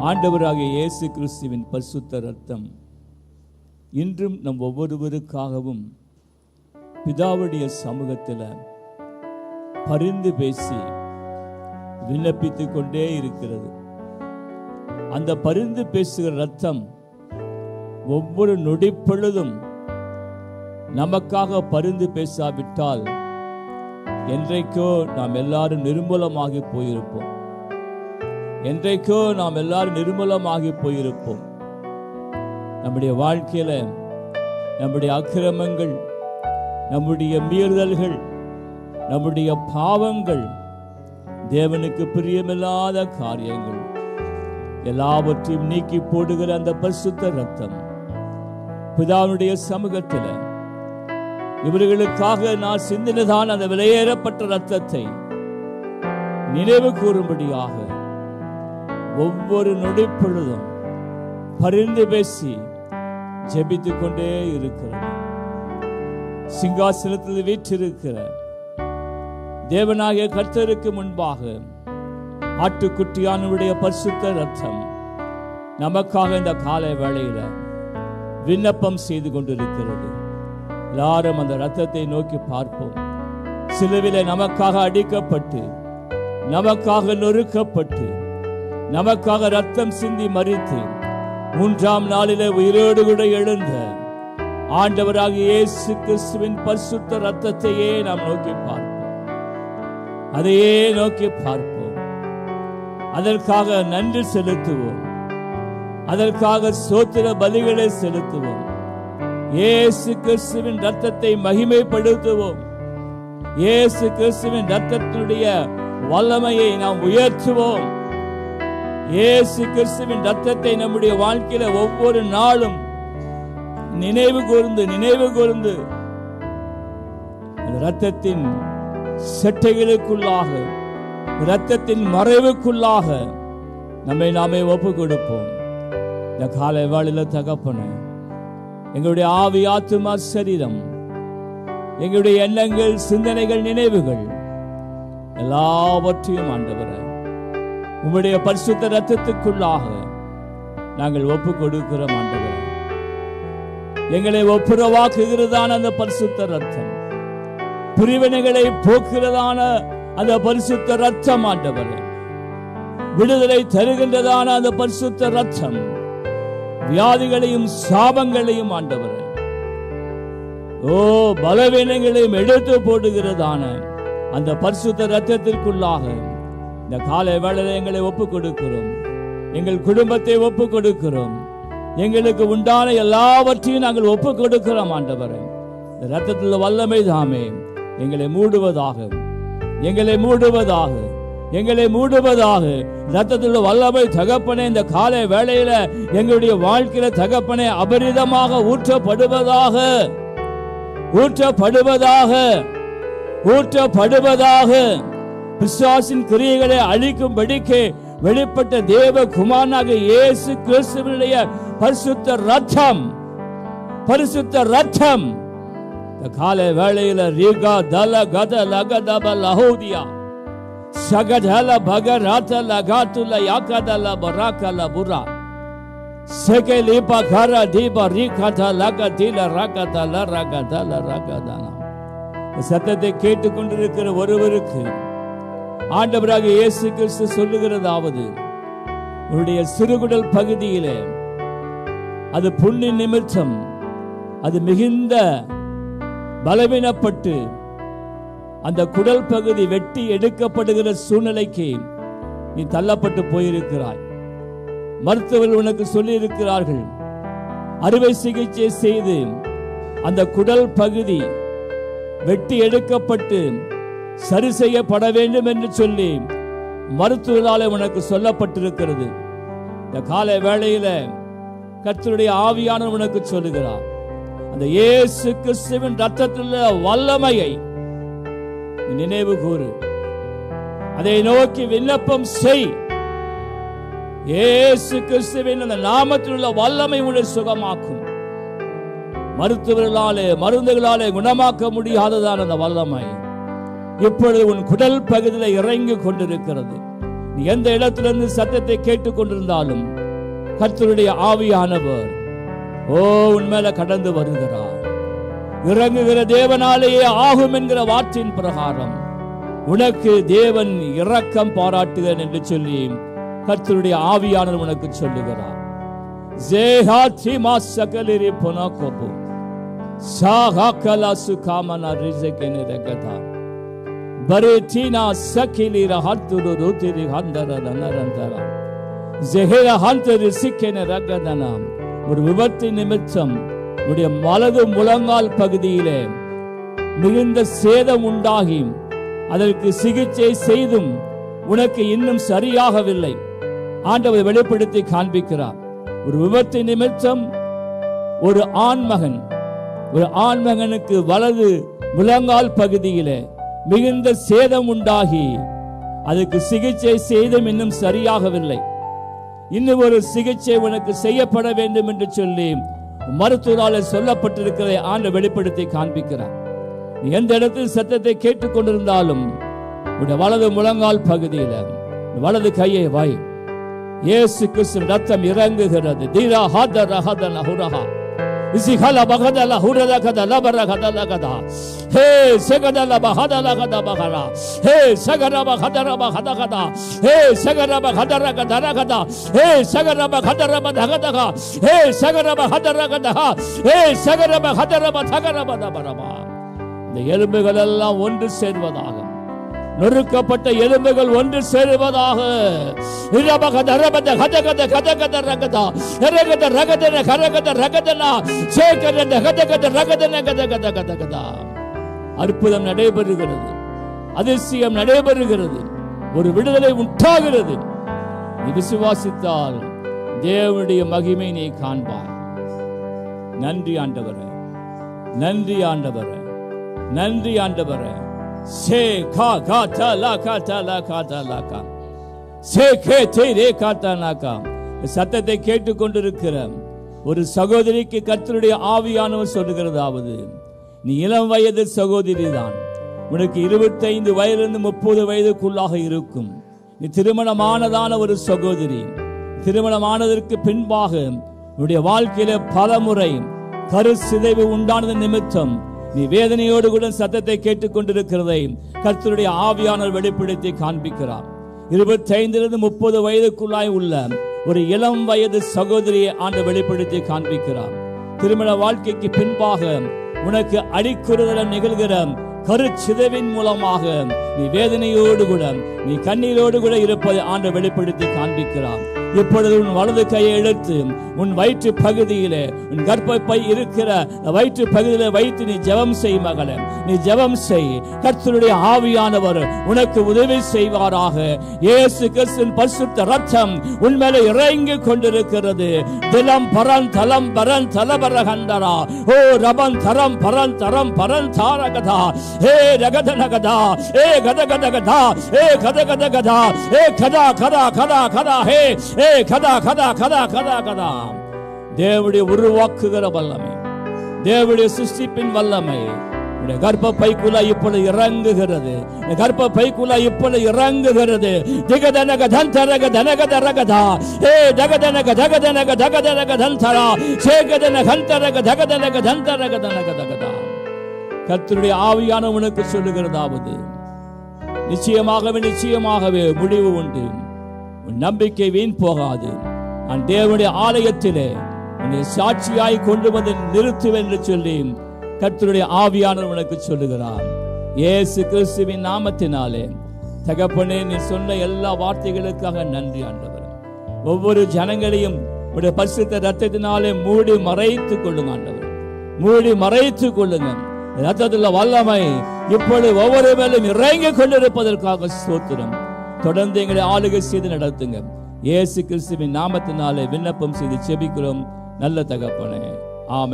ஆண்டவராகிய இயேசு கிறிஸ்துவின் பரிசுத்த இரத்தம் இன்றும் நம் ஒவ்வொருவருக்காகவும் பிதாவுடைய சமூகத்தில் பரிந்து பேசி விண்ணப்பித்துக் கொண்டே இருக்கிறது. அந்த பரிந்து பேசுகிற இரத்தம் ஒவ்வொரு நொடிப்பொழுதும் நமக்காக பரிந்து பேசாவிட்டால் என்றைக்கோ நாம் எல்லாரும் நிர்மூலமாகி போயிருப்போம். என்றைக்கோ நாம் எல்லாரும் நிர்மூலமாகி போயிருப்போம். நம்முடைய வாழ்க்கையில நம்முடைய அக்கிரமங்கள், நம்முடைய மீறுதல்கள், நம்முடைய பாவங்கள், தேவனுக்கு பிரியமில்லாத காரியங்கள் எல்லாவற்றையும் நீக்கி போடுகிற அந்த பரிசுத்த இரத்தம் பிதாவுடைய சமூகத்தில் இவர்களுக்காக நான் சிந்தினதான அந்த விலையேறப்பட்ட இரத்தத்தை நினைவு கூறும்படியாக ஒவ்வொரு நொடிப்பொழுதும் பரிந்து பேசி ஜெபித்துக் கொண்டே இருக்கிறது. சிங்காசனத்தில் வீற்றிருக்கிற தேவனாகிய கர்த்தருக்கு முன்பாக ஆட்டுக்குட்டியானுடைய பரிசுத்த இரத்தம் நமக்காக இந்த காலை வேளையில விண்ணப்பம் செய்து கொண்டிருக்கிறது. எல்லாரும் அந்த இரத்தத்தை நோக்கி பார்ப்போம். சிலுவிலே நமக்காக அடிக்கப்பட்டு, நமக்காக நொறுக்கப்பட்டு, நமக்காக ரத்தம் சிந்தி மரித்து 3ஆம் நாளிலே உயிரோடு கூட எழுந்த ஆண்டவராகிய இயேசு கிறிஸ்துவின் பரிசுத்த இரத்தத்தையே நாம் நோக்கி பார்ப்போம். அதையே நோக்கி பார்ப்போம். அதற்காக நன்றி செலுத்துவோம். அதற்காக ஸ்தோத்திர பலிகளை செலுத்துவோம். இயேசு கிறிஸ்துவின் இரத்தத்தை மகிமைப்படுத்துவோம். இயேசு கிறிஸ்துவின் இரத்தத்தினுடைய வல்லமையை நாம் உயர்த்துவோம். இயேசு கிறிஸ்துவின் இரத்தத்தை நம்முடைய வாழ்க்கையில ஒவ்வொரு நாளும் நினைவு கூர்ந்து இரத்தத்தின் செட்டைகளுக்குள்ளாக, இரத்தத்தின் மறைவுக்குள்ளாக நம்மை நாமே ஒப்பு கொடுப்போம். இந்த காலை வேளையில தகப்பனே, எங்களுடைய ஆவி, ஆத்துமா, சரீரம், எங்களுடைய எண்ணங்கள், சிந்தனைகள், நினைவுகள் எல்லாவற்றையும் ஆண்டவரே உம்முடைய பரிசுத்த இரத்தத்துக்குள்ளாக நாங்கள் ஒப்பு கொடுக்கிறோம். ஆண்டவரே, எங்களை ஒப்புரவாக்குகிறதான அந்த பரிசுத்த இரத்தம், பிரிவினைகளை போக்குகிறதான அந்த பரிசுத்த இரத்தம் ஆண்டவரே, விடுதலை தருகின்றதான அந்த பரிசுத்த இரத்தம், வியாதிகளையும் சாபங்களையும் ஆண்டவரே, பலவீனங்களையும் எடுத்து போடுகிறதான அந்த பரிசுத்த இரத்தத்திற்குள்ளாக இந்த காலை வேளையில எங்களை ஒப்பு கொடுக்கிறோம். எங்கள் குடும்பத்தை ஒப்பு கொடுக்கிறோம். எங்களுக்கு உண்டான எல்லாவற்றையும் நாங்கள் ஒப்பு கொடுக்கிறோம். ஆண்டவரே, இந்த இரத்தத்தில் வல்லமை தாமே எங்களை மூடுவதாக, எங்களை மூடுவதாக, எங்களை மூடுவதாக. இரத்தத்தில் வல்லமை தகப்பனே இந்த காலை வேளையில எங்களுடைய வாழ்க்கையில தகப்பனே அபரிதமாக ஊற்றப்படுவதாக, ஊற்றப்படுவதாக, ஊற்றப்படுவதாக. பிசாசின் கிரியைகளை அழிக்கும்படிக்கு வெளிப்பட்ட தேவ குமாரனாக இயேசு கிறிஸ்துவினுடைய பரிசுத்த இரத்தம், பரிசுத்த இரத்தம் காலை வேளையில ரீகா தல கத லகதப லஹோதியா சகதல பகராத லகாதுல யாகதல பராகல புரா செகலிபா கர தீப ரீகத லகதில ரகதல ரகதல ரகதன. சத்தத்தை கேட்டுக்கொண்டிருக்கிற ஒருவருக்கு ஆண்டவராக இயேசு கிறிஸ்து சொல்லுகிறதாவது, உன்னுடைய சிறுகுடல் பகுதியிலே அது புண்ணி நிமித்தம் அது மிகுந்த பலவீனப்பட்டு அந்த குடல் பகுதி வெட்டி எடுக்கப்படுகிற சூழ்நிலைக்கு நீ தள்ளப்பட்டு போயிருக்கிறாய். மருத்துவர்கள் உனக்கு சொல்லி இருக்கிறார்கள், அறுவை சிகிச்சை செய்து அந்த குடல் பகுதி வெட்டி எடுக்கப்பட்டு சரி செய்யப்பட வேண்டும் என்று சொல்லி மருத்துவராலே உனக்கு சொல்லப்பட்டிருக்கிறது. இந்த காலை வேளையில கர்த்தருடைய ஆவியானவர் உனக்கு சொல்லுகிறார், அந்த இயேசு கிறிஸ்துவின் இரத்தத்தில் வல்லமையை நினைவு கூறு. அதை நோக்கி விண்ணப்பம் செய். இயேசு கிறிஸ்துவின் அந்த நாமத்தில் உள்ள வல்லமை உன்னை சுகமாக்கும். மருத்துவர்களாலே, மருந்துகளாலே குணமாக்க முடியாததான அந்த வல்லமை இப்பொழுது உன் குடல் பகுதியில் இறங்கி கொண்டிருக்கிறது. நீ எந்த இடத்திலிருந்து சத்தத்தை கேட்டுக் கொண்டிருந்தாலும் கர்த்தருடைய ஆவியானவர் உன் மேல கடந்து வருகிறார். இறங்குகிற தேவனாலேயே ஆகும் என்கிற வார்த்தையின் பிரகாரம் உனக்கு தேவன் இரக்கம் பாராட்டுகிறேன் என்று சொல்லி கர்த்தருடைய ஆவியானவர் உனக்கு சொல்லுகிறார். ஒரு விபத்து நிமித்தம் உடைய வலது முழங்கால் பகுதியிலே மிகுந்த சேதம் உண்டாகி அதற்கு சிகிச்சை செய்தும் உனக்கு இன்னும் சரியாகவில்லை. ஆண்டவர் வெளிப்படுத்தி காண்பிக்கிறார். ஒரு விபத்து நிமித்தம் ஒரு ஆண்மகனுக்கு வலது முழங்கால் பகுதியிலே மிகுந்த சேதம் உண்டாகி அதுக்கு சிகிச்சை செய்தும் இன்னும் சரியாகவில்லை. இன்னும் ஒரு சிகிச்சை உனக்கு செய்யப்பட வேண்டும் என்று சொல்லி மருத்துவரால் சொல்லப்பட்டிருக்கிறதை ஆண்டவர் வெளிப்படுத்தி காண்பிக்கிறார். எந்த இடத்தில் சத்தத்தை கேட்டுக் கொண்டிருந்தாலும் உடைய வலது முழங்கால் பகுதியில் வலது கையை வை. இயேசு கிறிஸ்துவின் ரத்தம் இறங்குகிறது. தீரா ஹதர ஹதன ஹுரஹா இசிகல பகதல ஹுரதகத லபரகதல கதா ஹே சகதல பஹதல கத பஹரா ஹே சகரப ஹதரப ஹதகதா ஹே சகரப ஹதரக தரகதா ஹே சகரப ஹதரப தகதக ஹே சகரப ஹதரகதஹ ஹே சகரப ஹதரப தகரப தபரபா. இந்த எலும்புகள் எல்லாம் ஒன்று சேர்வதாக, நொறுக்கப்பட்ட எலும்புகள் ஒன்று சேருவதாக. அற்புதம் நடைபெறுகிறது, அதிசயம் நடைபெறுகிறது, ஒரு விடுதலை உண்டாகிறது. நீ விசுவாசித்தால் தேவனுடைய மகிமை நீ காண்பாய். நன்றி ஆண்டவரே, நன்றி ஆண்டவரே, நன்றி ஆண்டவரே. சத்தத்தை கேட்டுக்கொண்டிருக்கிற ஒரு சகோதரிக்கு கர்த்தருடைய ஆவியானவர் சொல்லுகிறதாவது, நீ இளம் வயது சகோதரி தான். உனக்கு 25 வயதிலிருந்து 30 வயதுக்குள்ளாக இருக்கும். நீ திருமணமானதான ஒரு சகோதரி. திருமணமானதற்கு பின்பாக உன்னுடைய வாழ்க்கையில பல முறை கரு சிதைவு உண்டானது நிமித்தம் நீ வேதனையோடு கூட சத்தத்தை கேட்டுக்கொண்டிருக்கிறதை கர்த்தருடைய ஆவியானவர் வெளிப்படுத்தி காண்பிக்கிறார். 25 30 வயதுக்குள்ளாய் உள்ள ஒரு இளம் வயது சகோதரியை ஆண்டவர் வெளிப்படுத்தி காண்பிக்கிறார். திருமண வாழ்க்கைக்கு பின்பாக உனக்கு அடிக்குறுதல் நிகழ்கிற கருச்சிதைவின் மூலமாக நீ வேதனையோடு கூட நீ கண்ணீரோடு கூட இருப்பதை ஆண்டவர் வெளிப்படுத்தி காண்பிக்கிறார். இப்பொழுது உன் வலது கையை எடுத்து உன் வயிற்று பகுதியிலே, உன் கர்ப்பப்பை இருக்கிற வயிற்று பகுதியிலே வைத்து நீ ஜெபம் செய் மகளே, நீ ஜெபம் செய். கர்த்தருடைய ஆவியானவர் உனக்கு உதவி செய்வாராக. இயேசு கிறிஸ்துவின் பரிசுத்த இரத்தம் உன் மேலே இறங்கி கொண்டிருக்கிறது. திலம் பரன் தலம் பரன் தலபரகண்டரா ஓ ரபன் தரம் பரன் தரம் பரன் தாரகதா ஹே ரகதனகதா ஏ கதகதகதா ஏ கதகதகதா ஏ கதா கதா கதா கதா ஹே ஏ கதா கதா கதா கதா கதா. தேவனுடைய உருவாக்குகிற வல்லமை, தேவனுடைய சிருஷ்டிப்பின் வல்லமை கர்ப்பப்பைக்குள்ள இப்பொழுது இறங்குகிறது. கர்ப்பப்பைக்குள்ள இப்பொழுது இறங்குகிறது. திகதனக தந்தரக தனகத ரகதா ஏ தகதனக தகதனக தகதனக தந்தரா சேகதன கந்தரக தகதனக தந்தரக தனக தகதா. கர்த்தருடைய ஆவியான உனக்கு சொல்லுகிறதாவது, நிச்சயமாகவே நிச்சயமாகவே முடிவு உண்டு. உன் நம்பிக்கை வீண் போகாது. நான் தேவனுடைய ஆலயத்திலே உன்னை சாட்சியாய் கொண்டு வந்து நிறுத்துவேன் என்று சொல்லி கர்த்தருடைய ஆவியானவர் உனக்கு சொல்லுகிறார். இயேசு கிறிஸ்துவின் நாமத்தினாலே தகப்பனே, நீ சொன்ன எல்லா வார்த்தைகளுக்காக நன்றி ஆண்டவர். ஒவ்வொரு ஜனங்களையும் உடைய பரிசுத்த இரத்தத்தினாலே மூடி மறைத்துக் கொள்ளுங்க ஆண்டவர், மூடி மறைத்துக் கொள்ளுங்க. இரத்தத்துள்ள வல்லமை இப்பொழுது ஒவ்வொரு மேலும் இறங்கி கொண்டிருப்பதற்காக ஸ்தோத்திரம். தொடர்ந்து எங்களை ஆளுகை செய்து நடத்துங்க. இயேசு கிறிஸ்துவின் நாமத்தினாலே விண்ணப்பம் செய்து செபிக்கிறோம் நல்ல தகப்பனே, ஆமென்.